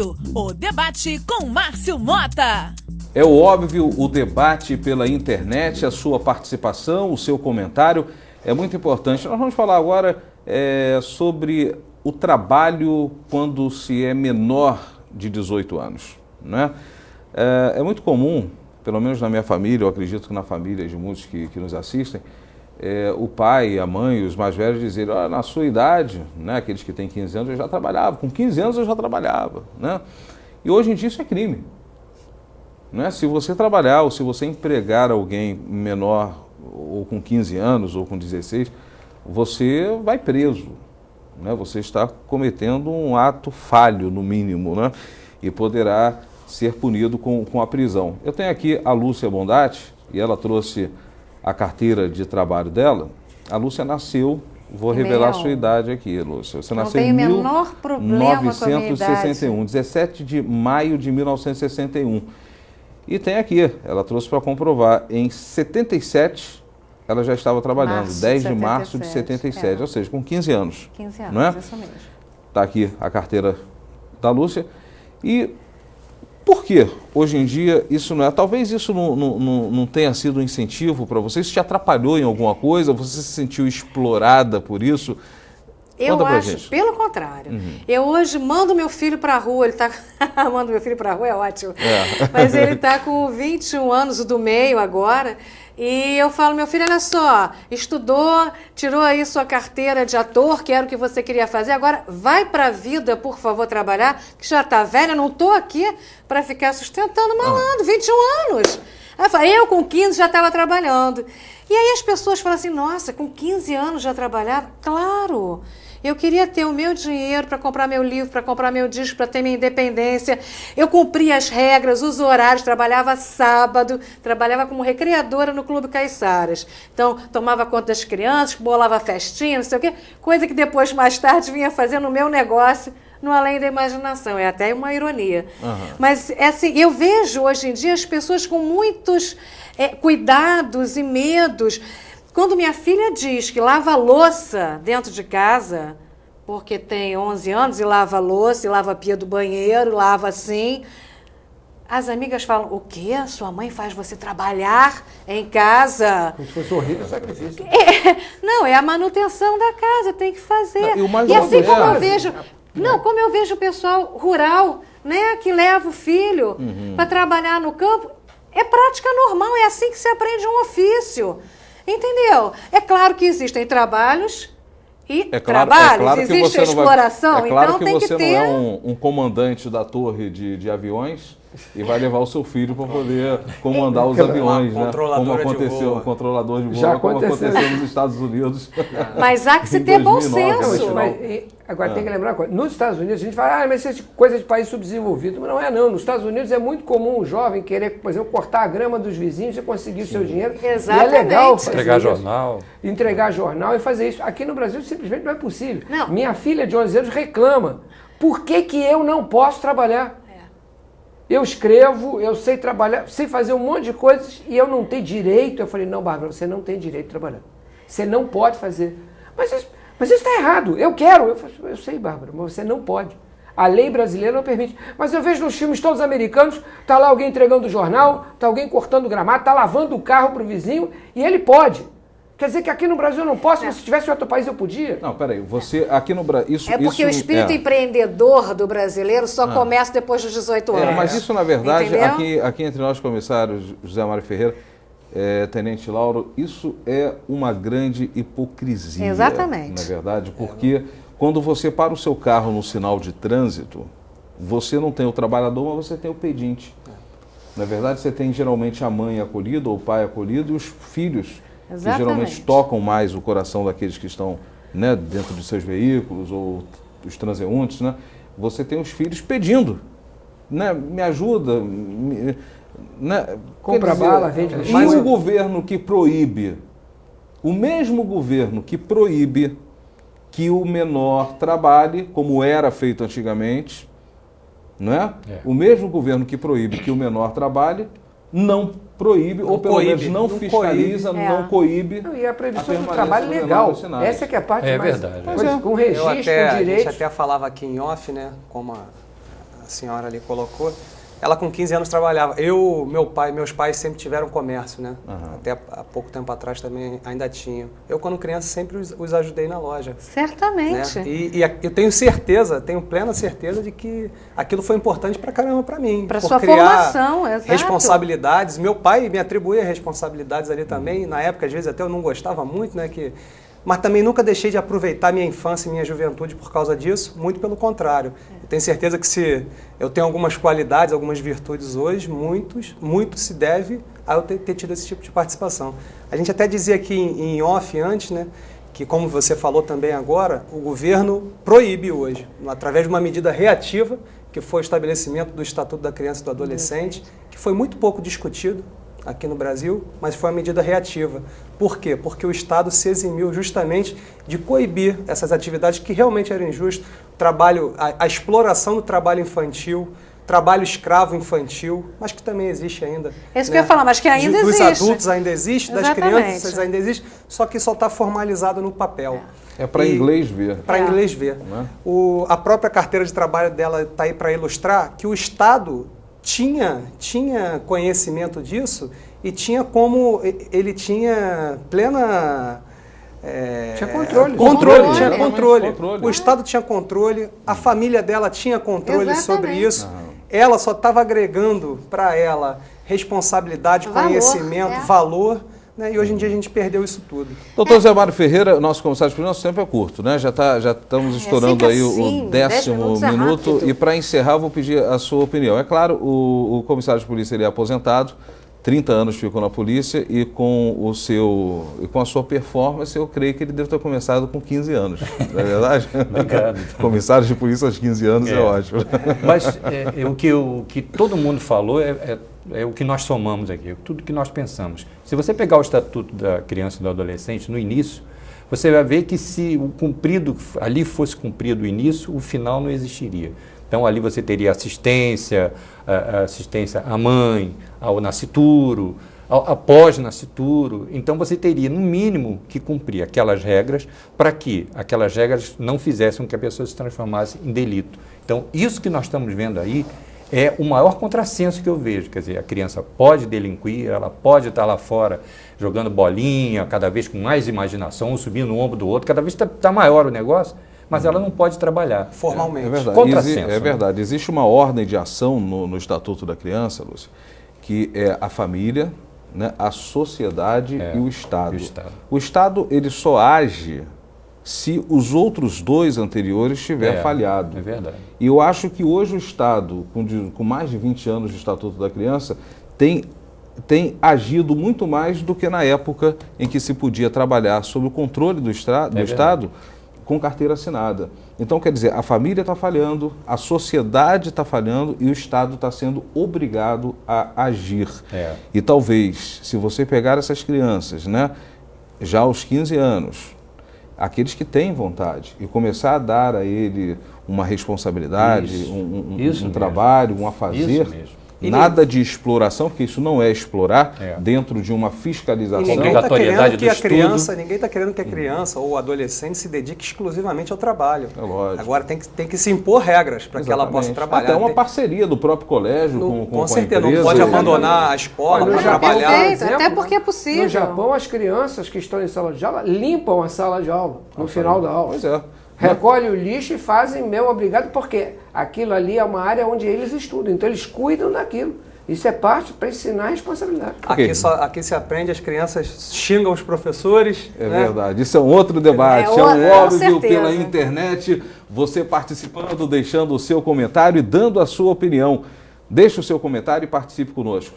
óbvio, o debate com Márcio Mota. É o óbvio, o debate pela internet, a sua participação, o seu comentário é muito importante. Nós vamos falar agora sobre o trabalho quando se é menor de 18 anos, né? É muito comum, pelo menos na minha família, eu acredito que na família de muitos que nos assistem, o pai, a mãe, os mais velhos dizerem, na sua idade, né, aqueles que têm 15 anos, eu já trabalhava, com 15 anos eu já trabalhava, né? E hoje em dia isso é crime, né? Se você trabalhar ou se você empregar alguém menor, ou com 15 anos, ou com 16, você vai preso, né? Você está cometendo um ato falho, no mínimo, né? E poderá ser punido com a prisão. Eu tenho aqui a Lúcia Bondatti, e ela trouxe a carteira de trabalho dela. A Lúcia nasceu, vou revelar a sua idade aqui, Lúcia. Você nasceu em 1961, 17 de maio de 1961. E tem aqui, ela trouxe para comprovar, em 77 ela já estava trabalhando, 10 de março de 77, ou seja, com 15 anos. 15 anos, não é? Isso mesmo. Está aqui a carteira da Lúcia. E por que hoje em dia isso não é? Talvez isso não tenha sido um incentivo para você, isso te atrapalhou em alguma coisa, você se sentiu explorada por isso? Eu acho, pelo contrário. Eu hoje mando meu filho para a rua, ele está... mando meu filho para a rua, é ótimo. Mas ele está com 21 anos, o do meio agora, e eu falo, meu filho, olha só, estudou, tirou aí sua carteira de ator, que era o que você queria fazer, agora vai para a vida, por favor, trabalhar, que já está velha, não estou aqui para ficar sustentando malandro, 21 anos. Aí eu com 15 já estava trabalhando. E aí as pessoas falam assim, nossa, com 15 anos já trabalhava? Claro! Eu queria ter o meu dinheiro para comprar meu livro, para comprar meu disco, para ter minha independência. Eu cumpria as regras, os horários, trabalhava sábado, trabalhava como recreadora no Clube Caiçaras. Então, tomava conta das crianças, bolava festinha, não sei o quê, coisa que depois, mais tarde, vinha fazer no meu negócio, no Além da Imaginação. É até uma ironia. Mas, assim, eu vejo hoje em dia as pessoas com muitos cuidados e medos. Quando minha filha diz que lava a louça dentro de casa, porque tem 11 anos e lava a louça, e lava a pia do banheiro, lava assim, as amigas falam, o quê? Sua mãe faz você trabalhar em casa? Como se fosse horrível o sacrifício. Não, é a manutenção da casa, tem que fazer. Não, e assim como eu vejo... Não, como eu vejo o pessoal rural, né, que leva o filho para trabalhar no campo, é prática normal, é assim que se aprende um ofício. Entendeu? É claro que existem trabalhos e trabalhos, existe a exploração, então tem que ter... É claro que você não é um comandante da torre de aviões e vai levar o seu filho para poder comandar os aviões, né? Como aconteceu, um controlador de voo, como aconteceu nos Estados Unidos. Mas há que se ter bom senso. Agora tem que lembrar uma coisa, nos Estados Unidos a gente fala, mas isso é coisa de país subdesenvolvido, mas não é não. Nos Estados Unidos é muito comum um jovem querer, por exemplo, cortar a grama dos vizinhos e conseguir o seu dinheiro. Exatamente. E é legal fazer entregar isso. jornal. Entregar jornal e fazer isso. Aqui no Brasil simplesmente não é possível. Não. Minha filha de 11 anos reclama. Por que eu não posso trabalhar? Eu escrevo, eu sei trabalhar, sei fazer um monte de coisas e eu não tenho direito. Eu falei, não, Bárbara, você não tem direito de trabalhar. Você não pode fazer. Mas isso está errado. Eu quero. Eu sei, Bárbara, mas você não pode. A lei brasileira não permite. Mas eu vejo nos filmes todos americanos, está lá alguém entregando o jornal, está alguém cortando o gramado, está lavando o carro para o vizinho e ele pode. Quer dizer que aqui no Brasil eu não posso, mas se tivesse em outro país eu podia? Não, peraí, você aqui no Brasil... porque o espírito empreendedor do brasileiro só começa depois dos 18 anos. Mas isso, na verdade, aqui entre nós, comissários José Mário Ferreira, Tenente Lauro, isso é uma grande hipocrisia. Exatamente. Na verdade, porque quando você para o seu carro no sinal de trânsito, você não tem o trabalhador, mas você tem o pedinte. Na verdade, você tem geralmente a mãe acolhida ou o pai acolhido e os filhos, que geralmente tocam mais o coração daqueles que estão, né, dentro de seus veículos ou os transeuntes, né? Você tem os filhos pedindo, né, me ajuda, né? Compra bala, vende. E o governo que proíbe, o mesmo governo que proíbe que o menor trabalhe, como era feito antigamente, não é? O mesmo governo que proíbe que o menor trabalhe, não proíbe, ou pelo menos não fiscaliza, não coíbe. E a proibição do trabalho legal. Essa é que é a parte mais... verdade. Com registro, com direito. A gente até falava aqui em off, né? Como senhora ali colocou, ela com 15 anos trabalhava. Meus pais sempre tiveram comércio, né? Até há pouco tempo atrás também ainda tinham. Eu, quando criança, sempre os ajudei na loja. Certamente. Né? E eu tenho certeza, tenho plena certeza de que aquilo foi importante pra caramba pra mim. Pra sua formação, exato. Responsabilidades. Meu pai me atribuía responsabilidades ali também. Na época, às vezes, até eu não gostava muito, né? Mas também nunca deixei de aproveitar minha infância e minha juventude por causa disso, muito pelo contrário. Eu tenho certeza que se eu tenho algumas qualidades, algumas virtudes hoje, muito se deve a eu ter tido esse tipo de participação. A gente até dizia aqui em off antes, né, que como você falou também agora, o governo proíbe hoje, através de uma medida reativa, que foi o estabelecimento do Estatuto da Criança e do Adolescente, que foi muito pouco discutido aqui no Brasil, mas foi uma medida reativa. Por quê? Porque o Estado se eximiu justamente de coibir essas atividades que realmente eram injustas, a exploração do trabalho infantil, trabalho escravo infantil, mas que também existe ainda. É isso que eu ia falar, mas que ainda existe. Dos adultos ainda existe, das crianças ainda existe, só que só está formalizado no papel. É para inglês ver. Para inglês ver. A própria carteira de trabalho dela está aí para ilustrar que o Estado tinha conhecimento disso e ele tinha plena... tinha controle. Controle. O Estado tinha controle, a família dela tinha controle sobre isso. Ela só estava agregando para ela responsabilidade, conhecimento, valor. Né? E hoje em dia a gente perdeu isso tudo. Doutor Zé Mário Ferreira, nosso comissário de polícia, nosso tempo é curto, né? Já estamos estourando aí o 10º minuto. E para encerrar, vou pedir a sua opinião. É claro, o comissário de polícia ele é aposentado, 30 anos ficou na polícia e com a sua performance, eu creio que ele deve ter começado com 15 anos, não é verdade? Obrigado. Comissário de polícia aos 15 anos é ótimo. Mas o que todo mundo falou é o que nós somamos aqui, tudo que nós pensamos. Se você pegar o Estatuto da Criança e do Adolescente, no início, você vai ver que se ali fosse cumprido o início, o final não existiria. Então, ali você teria assistência à mãe, ao nascituro, após nascituro. Então, você teria, no mínimo, que cumprir aquelas regras para que aquelas regras não fizessem com que a pessoa se transformasse em delito. Então, isso que nós estamos vendo aí é o maior contrassenso que eu vejo. Quer dizer, a criança pode delinquir, ela pode estar lá fora jogando bolinha, cada vez com mais imaginação, um subindo no ombro do outro, cada vez está maior o negócio, mas ela não pode trabalhar. Formalmente. É verdade. Contrassenso. É verdade. Existe uma ordem de ação no Estatuto da Criança, Lúcia, que é a família, né, a sociedade e o Estado. O Estado ele só age se os outros dois anteriores tiverem falhado. É verdade. E eu acho que hoje o Estado, com mais de 20 anos de Estatuto da Criança, tem agido muito mais do que na época em que se podia trabalhar sob o controle do Estado com carteira assinada. Então, quer dizer, a família está falhando, a sociedade está falhando e o Estado está sendo obrigado a agir. E talvez, se você pegar essas crianças, né, já aos 15 anos, aqueles que têm vontade e começar a dar a ele uma responsabilidade, um trabalho, um a fazer, nada de exploração, porque isso não é explorar dentro de uma fiscalização. Ninguém está querendo que a criança ou o adolescente se dedique exclusivamente ao trabalho. É lógico. Agora tem que se impor regras para que ela possa trabalhar. Até uma parceria do próprio colégio com a certeza, empresa. Não pode abandonar a escola para trabalhar. Exemplo, até porque é possível. No Japão, as crianças que estão em sala de aula limpam a sala de aula no final da aula. Pois é. Recolhem o lixo e fazem meu obrigado, porque aquilo ali é uma área onde eles estudam, então eles cuidam daquilo. Isso é parte para ensinar a responsabilidade. Aqui se aprende, as crianças xingam os professores. É verdade, isso é um outro debate, é um óbvio pela internet, você participando, deixando o seu comentário e dando a sua opinião. Deixe o seu comentário e participe conosco.